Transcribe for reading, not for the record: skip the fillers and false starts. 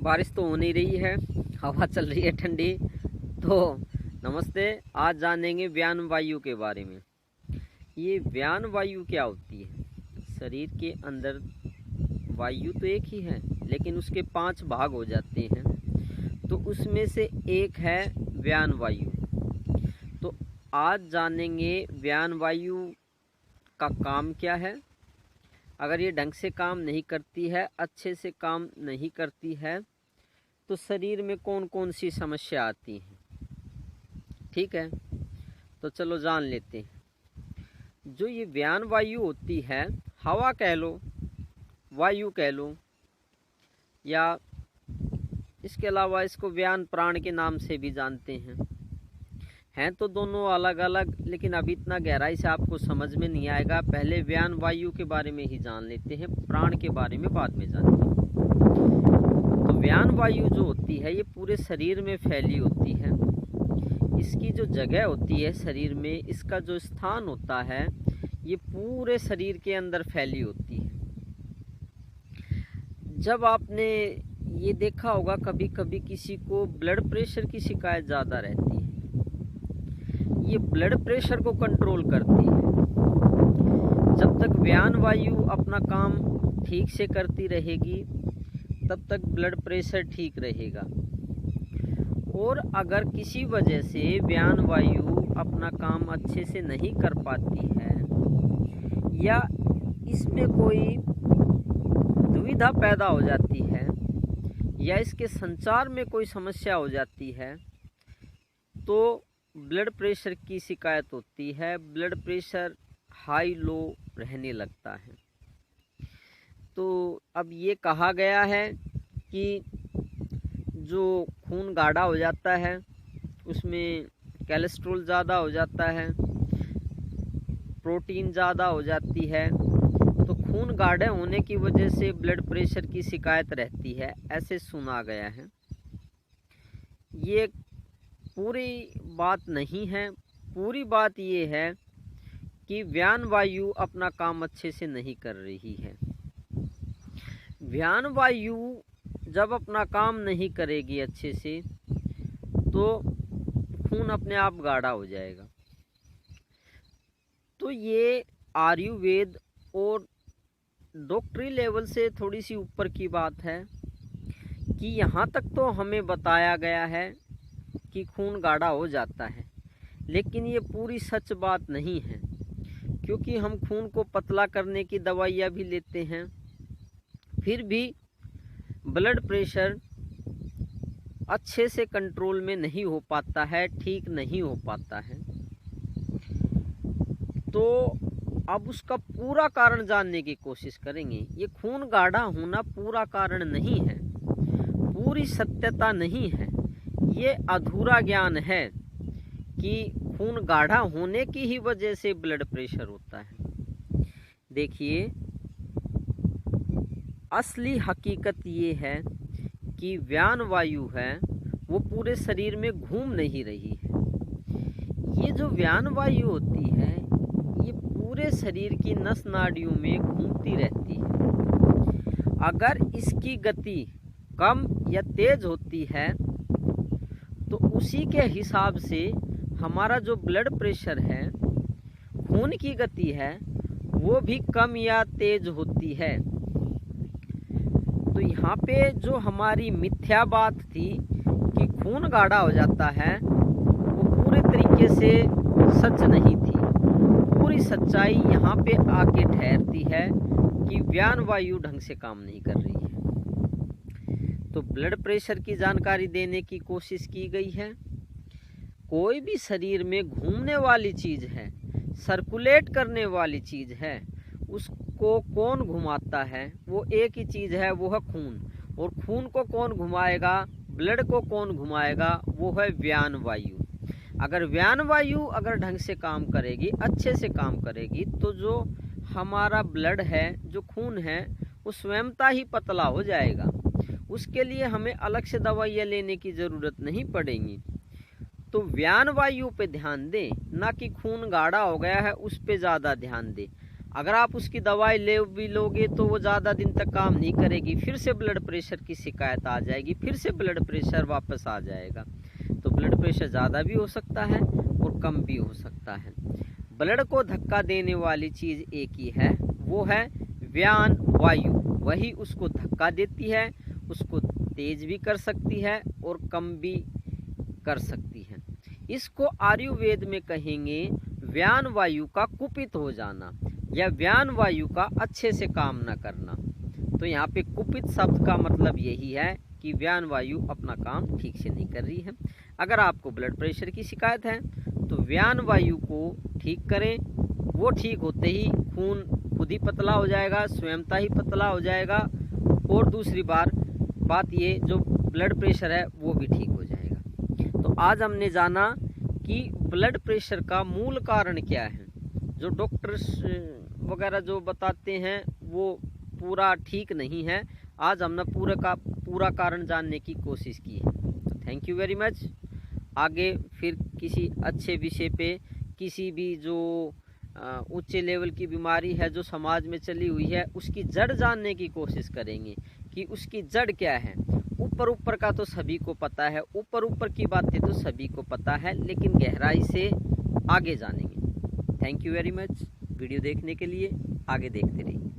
बारिश तो हो नहीं रही है, हवा चल रही है ठंडी। तो नमस्ते, आज जानेंगे व्यान वायु के बारे में। ये व्यान वायु क्या होती है? शरीर के अंदर वायु तो एक ही है, लेकिन उसके 5 भाग हो जाते हैं। तो उसमें से एक है व्यान वायु। तो आज जानेंगे व्यान वायु का काम क्या है। अगर ये ढंग से काम नहीं करती है, अच्छे से काम नहीं करती है, तो शरीर में कौन कौन सी समस्या आती है। ठीक है, तो चलो जान लेते हैं। जो ये व्यान वायु होती है, हवा कह लो, वायु कह लो, या इसके अलावा इसको व्यान प्राण के नाम से भी जानते हैं तो दोनों अलग अलग, लेकिन अभी इतना गहराई से आपको समझ में नहीं आएगा। पहले व्यान वायु के बारे में ही जान लेते हैं, प्राण के बारे में बाद में जानेंगे। तो व्यान वायु जो होती है, ये पूरे शरीर में फैली होती है। इसकी जो जगह होती है शरीर में, इसका जो स्थान होता है, ये पूरे शरीर के अंदर फैली होती है। जब आपने ये देखा होगा, कभी कभी किसी को ब्लड प्रेशर की शिकायत ज़्यादा रहती है, ये ब्लड प्रेशर को कंट्रोल करती है। जब तक व्यान वायु अपना काम ठीक से करती रहेगी, तब तक ब्लड प्रेशर ठीक रहेगा। और अगर किसी वजह से व्यान वायु अपना काम अच्छे से नहीं कर पाती है, या इसमें कोई दुविधा पैदा हो जाती है, या इसके संचार में कोई समस्या हो जाती है, तो ब्लड प्रेशर की शिकायत होती है। ब्लड प्रेशर हाई लो रहने लगता है। तो अब ये कहा गया है कि जो खून गाढ़ा हो जाता है, उसमें कोलेस्ट्रॉल ज़्यादा हो जाता है, प्रोटीन ज़्यादा हो जाती है। तो खून गाढ़े होने की वजह से ब्लड प्रेशर की शिकायत रहती है, ऐसे सुना गया है। ये पूरी बात नहीं है। पूरी बात ये है कि व्यान वायु अपना काम अच्छे से नहीं कर रही है। व्यान वायु जब अपना काम नहीं करेगी अच्छे से, तो खून अपने आप गाढ़ा हो जाएगा। तो ये आयुर्वेद और डॉक्टरी लेवल से थोड़ी सी ऊपर की बात है कि यहाँ तक तो हमें बताया गया है कि खून गाढ़ा हो जाता है, लेकिन ये पूरी सच बात नहीं है। क्योंकि हम खून को पतला करने की दवाइयाँ भी लेते हैं, फिर भी ब्लड प्रेशर अच्छे से कंट्रोल में नहीं हो पाता है, ठीक नहीं हो पाता है। तो अब उसका पूरा कारण जानने की कोशिश करेंगे। ये खून गाढ़ा होना पूरा कारण नहीं है, पूरी सत्यता नहीं है। ये अधूरा ज्ञान है कि खून गाढ़ा होने की ही वजह से ब्लड प्रेशर होता है। देखिए, असली हकीकत ये है कि व्यान वायु है वो पूरे शरीर में घूम नहीं रही है। ये जो व्यान वायु होती है, ये पूरे शरीर की नस नाड़ियों में घूमती रहती है। अगर इसकी गति कम या तेज होती है, तो उसी के हिसाब से हमारा जो ब्लड प्रेशर है, खून की गति है, वो भी कम या तेज होती है। तो यहाँ पे जो हमारी मिथ्या बात थी कि खून गाढ़ा हो जाता है, वो पूरे तरीके से सच नहीं थी। पूरी सच्चाई यहाँ पे आके ठहरती है कि व्यान वायु ढंग से काम नहीं कर रही है। तो ब्लड प्रेशर की जानकारी देने की कोशिश की गई है। कोई भी शरीर में घूमने वाली चीज़ है, सर्कुलेट करने वाली चीज़ है, उसको कौन घुमाता है? वो एक ही चीज़ है, वो है खून। और खून को कौन घुमाएगा? ब्लड को कौन घुमाएगा? वो है व्यान वायु। अगर व्यान वायु अगर ढंग से काम करेगी, अच्छे से काम करेगी, तो जो हमारा ब्लड है, जो खून है, वो स्वयंता ही पतला हो जाएगा। उसके लिए हमें अलग से दवाइयाँ लेने की ज़रूरत नहीं पड़ेगी। तो व्यान वायु पे ध्यान दें, ना कि खून गाढ़ा हो गया है उस पे ज़्यादा ध्यान दें। अगर आप उसकी दवाई ले भी लोगे तो वो ज़्यादा दिन तक काम नहीं करेगी, फिर से ब्लड प्रेशर की शिकायत आ जाएगी, फिर से ब्लड प्रेशर वापस आ जाएगा। तो ब्लड प्रेशर ज़्यादा भी हो सकता है और कम भी हो सकता है। ब्लड को धक्का देने वाली चीज़ एक ही है, वो है व्यान वायु। वही उसको धक्का देती है, उसको तेज भी कर सकती है और कम भी कर सकती है। इसको आयुर्वेद में कहेंगे व्यान वायु का कुपित हो जाना या व्यान वायु का अच्छे से काम न करना। तो यहाँ पे कुपित शब्द का मतलब यही है कि व्यान वायु अपना काम ठीक से नहीं कर रही है। अगर आपको ब्लड प्रेशर की शिकायत है तो व्यान वायु को ठीक करें। वो ठीक होते ही खून खुद ही पतला हो जाएगा, स्वयंता ही पतला हो जाएगा। और दूसरी बात ये, जो ब्लड प्रेशर है वो भी ठीक हो जाएगा। तो आज हमने जाना कि ब्लड प्रेशर का मूल कारण क्या है। जो डॉक्टर्स वगैरह जो बताते हैं वो पूरा ठीक नहीं है। आज हमने पूरा कारण जानने की कोशिश की है। तो थैंक यू वेरी मच। आगे फिर किसी अच्छे विषय पे, किसी भी जो ऊंचे लेवल की बीमारी है जो समाज में चली हुई है, उसकी जड़ जानने की कोशिश करेंगे कि उसकी जड़ क्या है। ऊपर का तो सभी को पता है, ऊपर की बातें तो सभी को पता है, लेकिन गहराई से आगे जानेंगे। Thank you very much video देखने के लिए। आगे देखते रहिए।